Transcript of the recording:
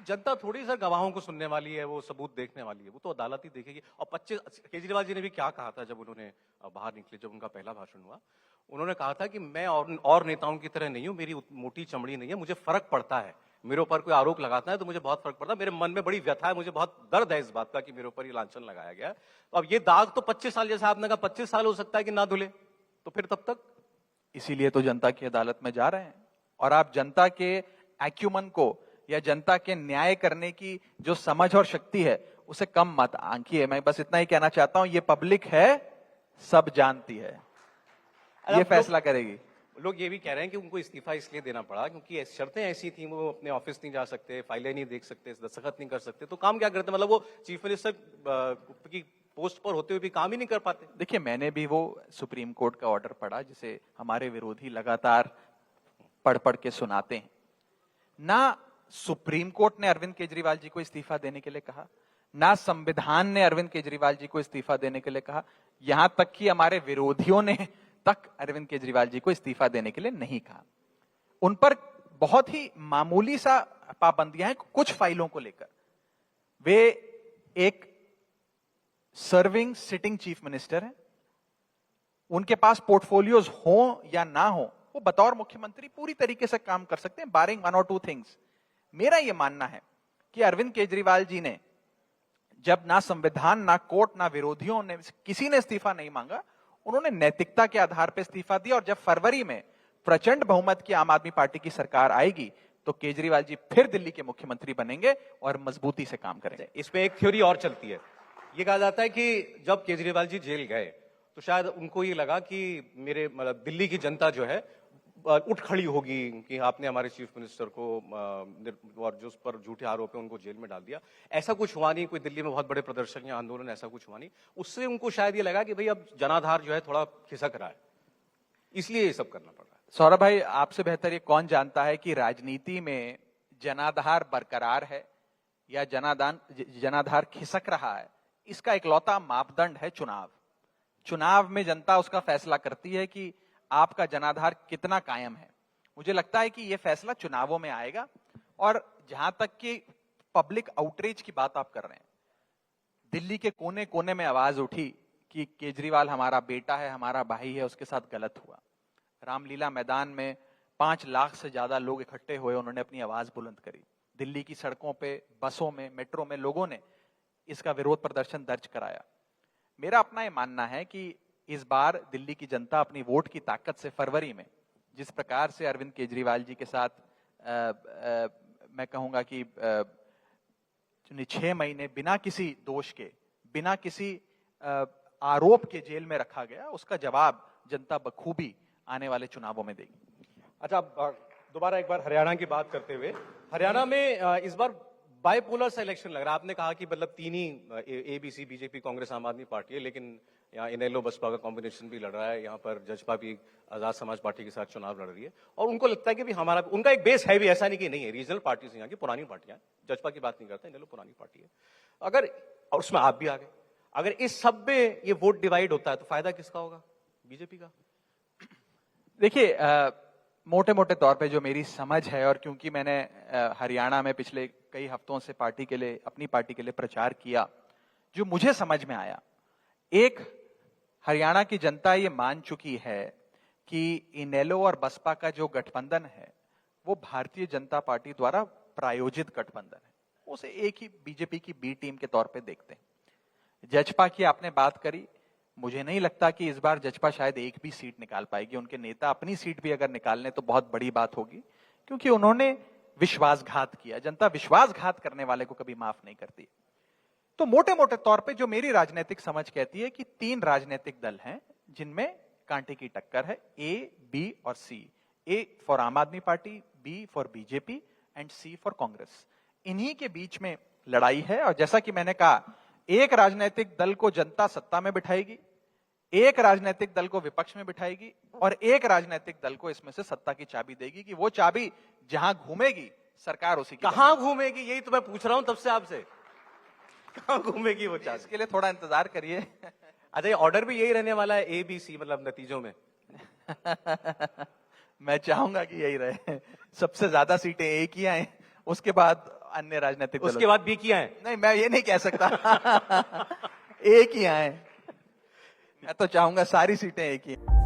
जनता थोड़ी सर गवाहों को सुनने वाली है, वो सबूत देखने वाली है, वो तो अदालत ही देखेगी। और 25 केजरीवाल जी ने भी क्या कहा था जब उन्होंने बाहर निकले, जब उनका पहला भाषण हुआ, उन्होंने कहा था कि मैं और नेताओं की तरह नहीं हूं, मेरी मोटी चमड़ी नहीं है, मुझे फर्क पड़ता है, मेरे ऊपर कोई आरोप लगाता है तो मुझे बहुत फर्क पड़ता है, मेरे मन में बड़ी व्यथा है, मुझे बहुत दर्द है इस बात का कि मेरे ऊपर ये लांछन लगाया गया। तो अब ये दाग तो 25 साल, जैसे आपने कहा 25 साल हो सकता है कि ना धुले, तो फिर तब तक इसीलिए तो जनता की अदालत में जा रहे हैं। और आप जनता के एक्यूमन को या जनता के न्याय करने की जो समझ और शक्ति है उसे कम मत आंकिए। मैं बस इतना ही कहना चाहता हूं, ये पब्लिक है, सब जानती है, ये फैसला करेगी। लोग ये भी कह रहे हैं कि उनको इस्तीफा इसलिए देना पड़ा क्योंकि शर्तें ऐसी थी, वो अपने ऑफिस नहीं जा सकते, फाइलें नहीं देख सकते, दस्तखत नहीं कर सकते, तो काम क्या करते, मतलब वो चीफ मिनिस्टर की पोस्ट पर होते हुए भी काम ही नहीं कर पाते। देखिए, मैंने भी वो सुप्रीम कोर्ट का ऑर्डर पढ़ा जिसे हमारे विरोधी लगातार पढ़ पढ़ के सुनाते हैं। ना सुप्रीम कोर्ट ने अरविंद केजरीवाल जी को इस्तीफा देने के लिए कहा, ना संविधान ने अरविंद केजरीवाल जी को इस्तीफा देने के लिए कहा, यहां तक कि हमारे विरोधियों ने तक अरविंद केजरीवाल जी को इस्तीफा देने के लिए नहीं कहा। उन पर बहुत ही मामूली सा पाबंदियां हैं कुछ फाइलों को लेकर। वे एक सर्विंग सिटिंग चीफ मिनिस्टर हैं, उनके पास पोर्टफोलियोज हो या ना हो, वो बतौर मुख्यमंत्री पूरी तरीके से काम कर सकते हैं, बारिंग 1 और 2 थिंग्स। मेरा यह मानना है कि अरविंद केजरीवाल जी ने जब ना संविधान, ना कोर्ट, ना विरोधियों ने, किसी ने इस्तीफा नहीं मांगा, उन्होंने नैतिकता के आधार पर इस्तीफा दिया। और जब फरवरी में प्रचंड बहुमत की आम आदमी पार्टी की सरकार आएगी तो केजरीवाल जी फिर दिल्ली के मुख्यमंत्री बनेंगे और मजबूती से काम करेंगे। इसमें एक थ्योरी और चलती है, ये कहा जाता है कि जब केजरीवाल जी जेल गए तो शायद उनको ये लगा कि मेरे मतलब दिल्ली की जनता जो है उठ खड़ी होगी कि आपने हमारे चीफ मिनिस्टर को और जो उस पर झूठे आरोप है उनको जेल में डाल दिया। ऐसा कुछ हुआ नहीं, कोई दिल्ली में बहुत बड़े प्रदर्शन या आंदोलन ऐसा कुछ हुआ नहीं। उससे उनको शायद ये लगा कि भाई अब जनाधार जो है थोड़ा खिसक रहा है, इसलिए ये सब करना पड़ रहा है। सौरभ भाई, आपसे बेहतर ये कौन जानता है कि राजनीति में जनाधार बरकरार है या जनाधार खिसक रहा है। इसका इकलौता मापदंड है चुनाव। चुनाव में जनता उसका फैसला करती है कि आपका जनाधार कितना कायम है। मुझे लगता है कि यह फैसला चुनावों में आएगा। और जहां तक कि पब्लिक आउटरीच की बात आप कर रहे हैं, दिल्ली के कोने कोने में आवाज उठी कि केजरीवाल हमारा बेटा है, हमारा भाई है, उसके साथ गलत हुआ। रामलीला मैदान में 5 लाख से ज्यादा लोग इकट्ठे हुए, उन्होंने अपनी आवाज बुलंद करी। दिल्ली की सड़कों पे, बसों में, मेट्रो में लोगों ने इसका विरोध प्रदर्शन दर्ज कराया। मेरा अपना यह मानना है कि इस बार दिल्ली की जनता अपनी वोट की ताकत से फरवरी में जिस प्रकार से अरविंद केजरीवाल जी के साथ मैं कहूंगा कि 6 महीने बिना किसी दोष के, बिना किसी आरोप के जेल में रखा गया, उसका जवाब जनता बखूबी आने वाले चुनावों में देगी। अच्छा, दोबारा एक बार हरियाणा की बात करते हुए, हरियाणा में इस बार बाइपोलर सा इलेक्शन लग रहा है। आपने कहा कि मतलब 3 ही एबीसी, बीजेपी, कांग्रेस, आम आदमी पार्टी है, लेकिन यहाँ इनेलो बसपा का कॉम्बिनेशन भी लड़ रहा है। यहाँ पर जजपा भी आजाद समाज पार्टी के साथ चुनाव लड़ रही है और उनको लगता है कि भी हमारा, उनका एक बेस है भी, ऐसा नहीं कि नहीं है। रीजनल पार्टीज यहाँ की पुरानी पार्टियां, जजपा की बात नहीं करते, इनेलो पुरानी पार्टी है। अगर, और उसमें आप भी आ गए, अगर इस सब में ये वोट डिवाइड होता है तो फायदा किसका होगा? बीजेपी का। देखिए, मोटे मोटे तौर पे जो मेरी समझ है, और क्योंकि मैंने हरियाणा में पिछले कई हफ्तों से पार्टी के लिए, अपनी पार्टी के लिए प्रचार किया, जो मुझे समझ में आया, एक, हरियाणा की जनता ये मान चुकी है कि इनेलो और बसपा का जो गठबंधन है वो भारतीय जनता पार्टी द्वारा प्रायोजित गठबंधन है। उसे एक ही बीजेपी की बी टीम के तौर पे देखते हैं। जजपा की आपने बात करी, मुझे नहीं लगता कि इस बार जजपा शायद एक भी सीट निकाल पाएगी। उनके नेता अपनी सीट भी अगर निकालने तो बहुत बड़ी बात होगी, क्योंकि उन्होंने विश्वासघात किया। जनता विश्वासघात करने वाले को कभी माफ नहीं करती। तो मोटे मोटे तौर पे जो मेरी राजनीतिक समझ कहती है कि 3 राजनीतिक दल हैं जिनमें कांटे की टक्कर है, ए, बी और सी। ए for Aam Aadmi Party, B for BJP and C for Congress. इन्हीं के बीच में लड़ाई है। और जैसा कि मैंने कहा, एक राजनीतिक दल को जनता सत्ता में बिठाएगी, एक राजनीतिक दल को विपक्ष में बिठाएगी, और एक राजनीतिक दल को इसमें से सत्ता की चाबी देगी कि वो चाबी जहां घूमेगी सरकार उसी की। कहां घूमेगी, यही तो मैं पूछ रहा हूं तब से आपसे, कहां घूमेगी वो चाबी? इसके लिए थोड़ा इंतजार करिए। अच्छा, ये ऑर्डर भी यही रहने वाला है, ए बी सी, मतलब नतीजों में? मैं चाहूंगा कि यही रहे, सबसे ज्यादा सीटें एक ही आए, उसके बाद अन्य राजनीतिक दलों उसके बाद बी किया है। नहीं, मैं ये नहीं कह सकता। एक ही आए। मैं तो चाहूंगा सारी सीटें एक ही हैं।